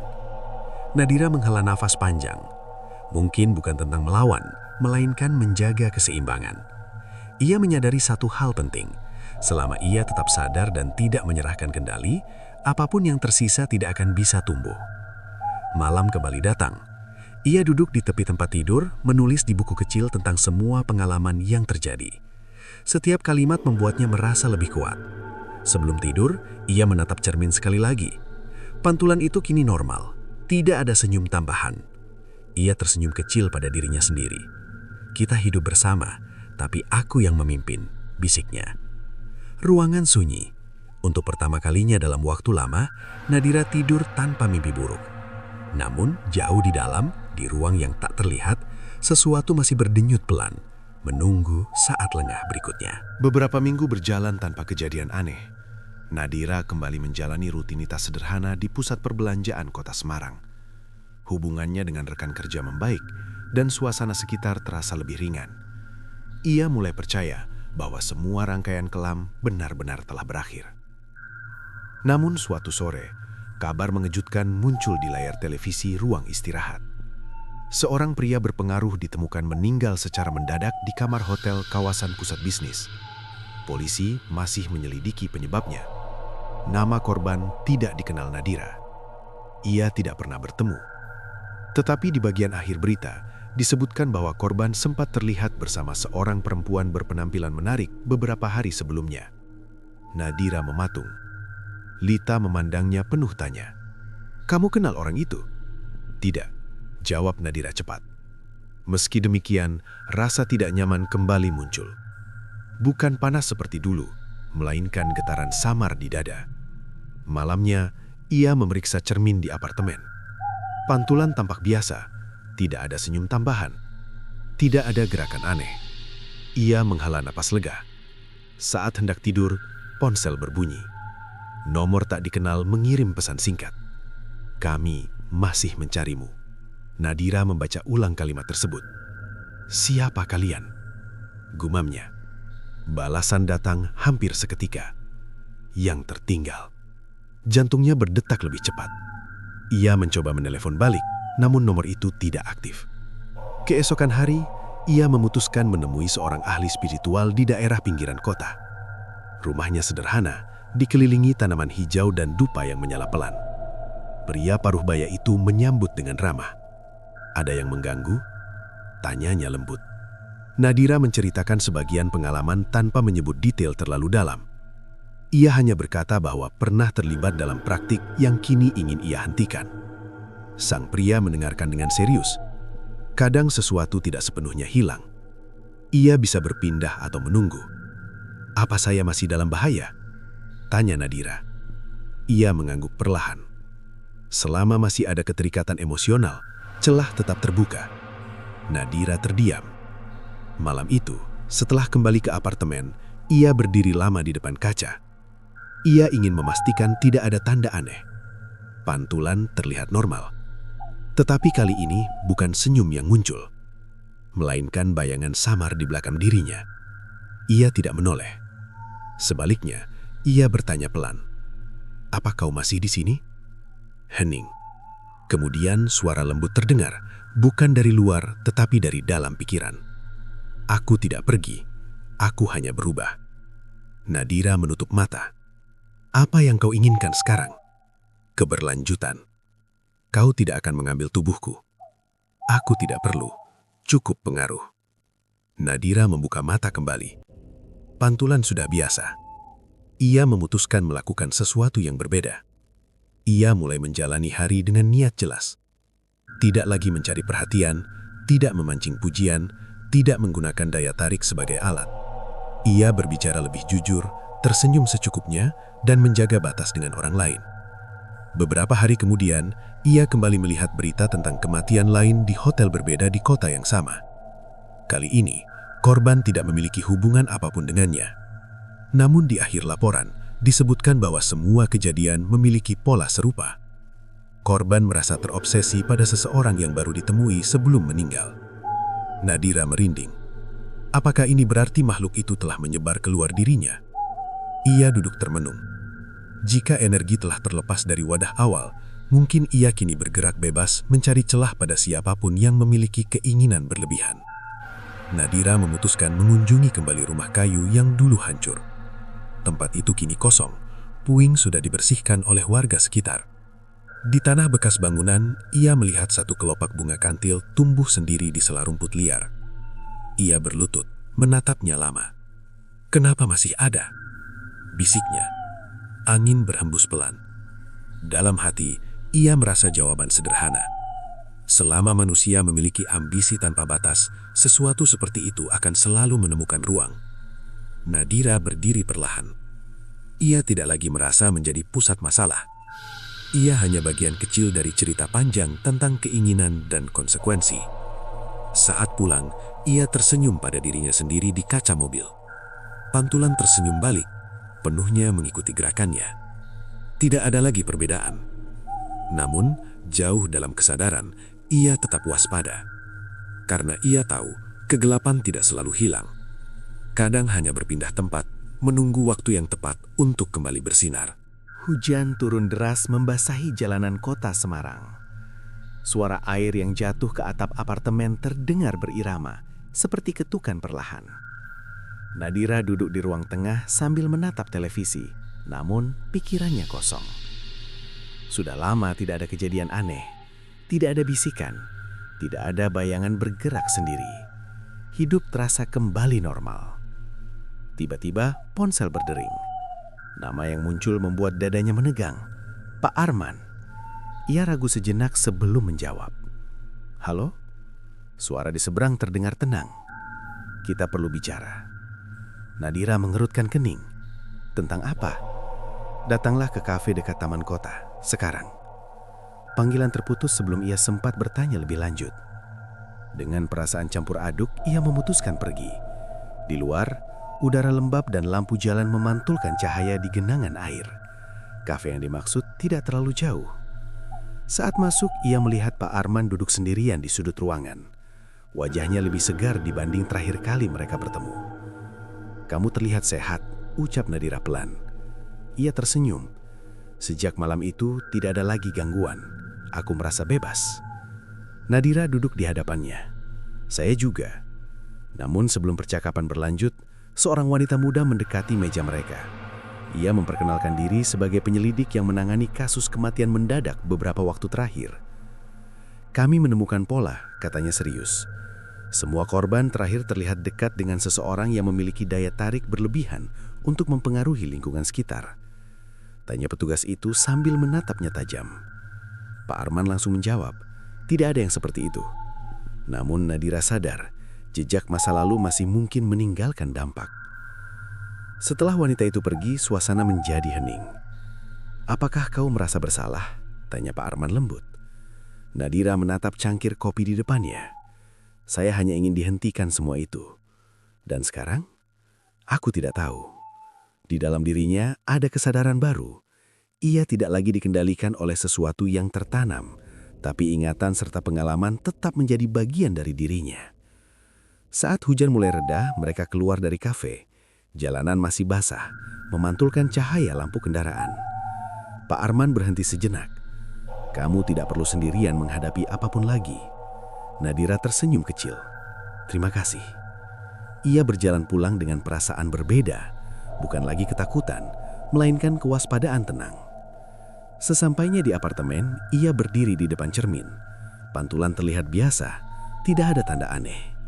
S2: Nadira menghela nafas panjang. Mungkin bukan tentang melawan, melainkan menjaga keseimbangan. Ia menyadari satu hal penting. Selama ia tetap sadar dan tidak menyerahkan kendali, apapun yang tersisa tidak akan bisa tumbuh. Malam kembali datang. Ia duduk di tepi tempat tidur, menulis di buku kecil tentang semua pengalaman yang terjadi. Setiap kalimat membuatnya merasa lebih kuat. Sebelum tidur, ia menatap cermin sekali lagi. Pantulan itu kini normal, tidak ada senyum tambahan. Ia tersenyum kecil pada dirinya sendiri. Kita hidup bersama, tapi aku yang memimpin, bisiknya. Ruangan sunyi. Untuk pertama kalinya dalam waktu lama, Nadira tidur tanpa mimpi buruk. Namun, jauh di dalam, di ruang yang tak terlihat, sesuatu masih berdenyut pelan, menunggu saat lengah berikutnya.
S3: Beberapa minggu berjalan tanpa kejadian aneh. Nadira kembali menjalani rutinitas sederhana di pusat perbelanjaan kota Semarang. Hubungannya dengan rekan kerja membaik dan suasana sekitar terasa lebih ringan. Ia mulai percaya bahwa semua rangkaian kelam benar-benar telah berakhir. Namun suatu sore, kabar mengejutkan muncul di layar televisi ruang istirahat. Seorang pria berpengaruh ditemukan meninggal secara mendadak di kamar hotel kawasan pusat bisnis. Polisi masih menyelidiki penyebabnya. Nama korban tidak dikenal Nadira. Ia tidak pernah bertemu. Tetapi di bagian akhir berita, disebutkan bahwa korban sempat terlihat bersama seorang perempuan berpenampilan menarik beberapa hari sebelumnya. Nadira mematung. Lita memandangnya penuh tanya. "Kamu kenal orang itu?" "Tidak," jawab Nadira cepat. Meski demikian, rasa tidak nyaman kembali muncul. Bukan panas seperti dulu, melainkan getaran samar di dada. Malamnya, ia memeriksa cermin di apartemen. Pantulan tampak biasa, tidak ada senyum tambahan, tidak ada gerakan aneh. Ia menghela napas lega. Saat hendak tidur, ponsel berbunyi. Nomor tak dikenal mengirim pesan singkat. "Kami masih mencarimu." Nadira membaca ulang kalimat tersebut. "Siapa kalian?" gumamnya. Balasan datang hampir seketika. "Yang tertinggal." Jantungnya berdetak lebih cepat. Ia mencoba menelepon balik, namun nomor itu tidak aktif. Keesokan hari, ia memutuskan menemui seorang ahli spiritual di daerah pinggiran kota. Rumahnya sederhana, dikelilingi tanaman hijau dan dupa yang menyala pelan. Pria paruh baya itu menyambut dengan ramah. "Ada yang mengganggu?" tanyanya lembut. Nadira menceritakan sebagian pengalaman tanpa menyebut detail terlalu dalam. Ia hanya berkata bahwa pernah terlibat dalam praktik yang kini ingin ia hentikan. Sang pria mendengarkan dengan serius. Kadang sesuatu tidak sepenuhnya hilang. Ia bisa berpindah atau menunggu. "Apa saya masih dalam bahaya?" tanya Nadira. Ia mengangguk perlahan. Selama masih ada keterikatan emosional, celah tetap terbuka. Nadira terdiam. Malam itu, setelah kembali ke apartemen, ia berdiri lama di depan kaca. Ia ingin memastikan tidak ada tanda aneh. Pantulan terlihat normal. Tetapi kali ini bukan senyum yang muncul, melainkan bayangan samar di belakang dirinya. Ia tidak menoleh. Sebaliknya, ia bertanya pelan, "Apa kau masih di sini?" Hening. Kemudian suara lembut terdengar, bukan dari luar tetapi dari dalam pikiran. "Aku tidak pergi, aku hanya berubah." Nadira menutup mata. "Apa yang kau inginkan sekarang?" "Keberlanjutan. Kau tidak akan mengambil tubuhku. Aku tidak perlu, cukup pengaruh." Nadira membuka mata kembali. Pantulan sudah biasa. Ia memutuskan melakukan sesuatu yang berbeda. Ia mulai menjalani hari dengan niat jelas. Tidak lagi mencari perhatian, tidak memancing pujian, tidak menggunakan daya tarik sebagai alat. Ia berbicara lebih jujur, tersenyum secukupnya, dan menjaga batas dengan orang lain. Beberapa hari kemudian, ia kembali melihat berita tentang kematian lain di hotel berbeda di kota yang sama. Kali ini, korban tidak memiliki hubungan apapun dengannya. Namun di akhir laporan, disebutkan bahwa semua kejadian memiliki pola serupa. Korban merasa terobsesi pada seseorang yang baru ditemui sebelum meninggal. Nadira merinding.
S1: Apakah ini berarti makhluk itu telah menyebar keluar dirinya? Ia duduk termenung. Jika energi telah terlepas dari wadah awal, mungkin ia kini bergerak bebas mencari celah pada siapapun yang memiliki keinginan berlebihan. Nadira memutuskan mengunjungi kembali rumah kayu yang dulu hancur. Tempat itu kini kosong, puing sudah dibersihkan oleh warga sekitar. Di tanah bekas bangunan, ia melihat satu kelopak bunga kantil tumbuh sendiri di sela rumput liar. Ia berlutut, menatapnya lama. "Kenapa masih ada?" bisiknya. Angin berhembus pelan. Dalam hati, ia merasa jawaban sederhana. Selama manusia memiliki ambisi tanpa batas, sesuatu seperti itu akan selalu menemukan ruang. Nadira berdiri perlahan. Ia tidak lagi merasa menjadi pusat masalah. Ia hanya bagian kecil dari cerita panjang tentang keinginan dan konsekuensi. Saat pulang, ia tersenyum pada dirinya sendiri di kaca mobil. Pantulan tersenyum balik, penuhnya mengikuti gerakannya. Tidak ada lagi perbedaan. Namun, jauh dalam kesadaran, ia tetap waspada. Karena ia tahu, kegelapan tidak selalu hilang. Kadang hanya berpindah tempat, menunggu waktu yang tepat untuk kembali bersinar.
S3: Hujan turun deras membasahi jalanan kota Semarang. Suara air yang jatuh ke atap apartemen terdengar berirama, seperti ketukan perlahan. Nadira duduk di ruang tengah sambil menatap televisi, namun pikirannya kosong. Sudah lama tidak ada kejadian aneh, tidak ada bisikan, tidak ada bayangan bergerak sendiri. Hidup terasa kembali normal. Tiba-tiba ponsel berdering. Nama yang muncul membuat dadanya menegang. Pak Arman. Ia ragu sejenak sebelum menjawab. "Halo?" Suara di seberang terdengar tenang. "Kita perlu bicara." Nadira mengerutkan kening. "Tentang apa?" "Datanglah ke kafe dekat taman kota, sekarang." Panggilan terputus sebelum ia sempat bertanya lebih lanjut. Dengan perasaan campur aduk, ia memutuskan pergi. Di luar, udara lembab dan lampu jalan memantulkan cahaya di genangan air. Kafe yang dimaksud tidak terlalu jauh. Saat masuk, ia melihat Pak Arman duduk sendirian di sudut ruangan. Wajahnya lebih segar dibanding terakhir kali mereka bertemu. "Kamu terlihat sehat," ucap Nadira pelan. Ia tersenyum. "Sejak malam itu, tidak ada lagi gangguan. Aku merasa bebas." Nadira duduk di hadapannya. "Saya juga." Namun sebelum percakapan berlanjut, seorang wanita muda mendekati meja mereka. Ia memperkenalkan diri sebagai penyelidik yang menangani kasus kematian mendadak beberapa waktu terakhir. "Kami menemukan pola," katanya serius. "Semua korban terakhir terlihat dekat dengan seseorang yang memiliki daya tarik berlebihan untuk mempengaruhi lingkungan sekitar." Tanya petugas itu sambil menatapnya tajam. Pak Arman langsung menjawab, "Tidak ada yang seperti itu." Namun Nadira sadar, jejak masa lalu masih mungkin meninggalkan dampak. Setelah wanita itu pergi, suasana menjadi hening. "Apakah kau merasa bersalah?" tanya Pak Arman lembut. Nadira menatap cangkir kopi di depannya. "Saya hanya ingin dihentikan semua itu. Dan sekarang, aku tidak tahu." Di dalam dirinya ada kesadaran baru. Ia tidak lagi dikendalikan oleh sesuatu yang tertanam, tapi ingatan serta pengalaman tetap menjadi bagian dari dirinya. Saat hujan mulai reda, mereka keluar dari kafe. Jalanan masih basah, memantulkan cahaya lampu kendaraan. Pak Arman berhenti sejenak. "Kamu tidak perlu sendirian menghadapi apapun lagi." Nadira tersenyum kecil. "Terima kasih." Ia berjalan pulang dengan perasaan berbeda, bukan lagi ketakutan, melainkan kewaspadaan tenang. Sesampainya di apartemen, ia berdiri di depan cermin. Pantulan terlihat biasa, tidak ada tanda aneh.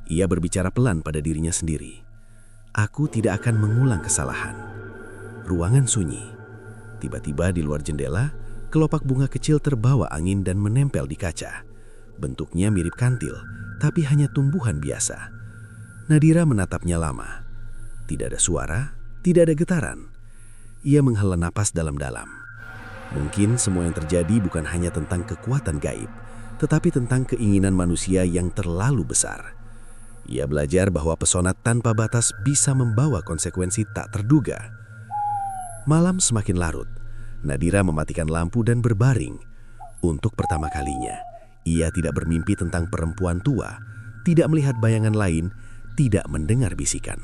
S3: Ia berbicara pelan pada dirinya sendiri. "Aku tidak akan mengulang kesalahan." Ruangan sunyi. Tiba-tiba di luar jendela, kelopak bunga kecil terbawa angin dan menempel di kaca. Bentuknya mirip kantil, tapi hanya tumbuhan biasa. Nadira menatapnya lama. Tidak ada suara, tidak ada getaran. Ia menghela napas dalam-dalam. Mungkin semua yang terjadi bukan hanya tentang kekuatan gaib, tetapi tentang keinginan manusia yang terlalu besar. Ia belajar bahwa pesona tanpa batas bisa membawa konsekuensi tak terduga. Malam semakin larut. Nadira mematikan lampu dan berbaring. Untuk pertama kalinya, ia tidak bermimpi tentang perempuan tua, tidak melihat bayangan lain,
S2: tidak mendengar bisikan.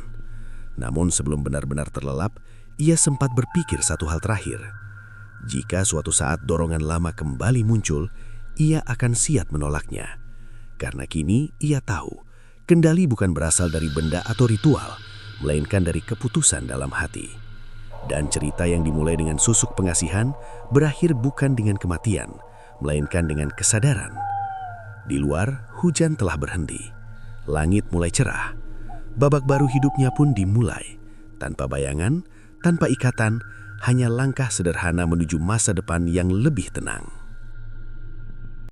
S2: Namun sebelum benar-benar terlelap, ia sempat berpikir satu hal terakhir. Jika suatu saat dorongan lama kembali muncul, ia akan siap menolaknya. Karena kini ia tahu, kendali bukan berasal dari benda atau ritual, melainkan dari keputusan dalam hati. Dan cerita yang dimulai dengan susuk pengasihan berakhir bukan dengan kematian, melainkan dengan kesadaran. Di luar, hujan telah berhenti. Langit mulai cerah. Babak baru hidupnya pun dimulai. Tanpa bayangan, tanpa ikatan, hanya langkah sederhana menuju masa depan yang lebih tenang.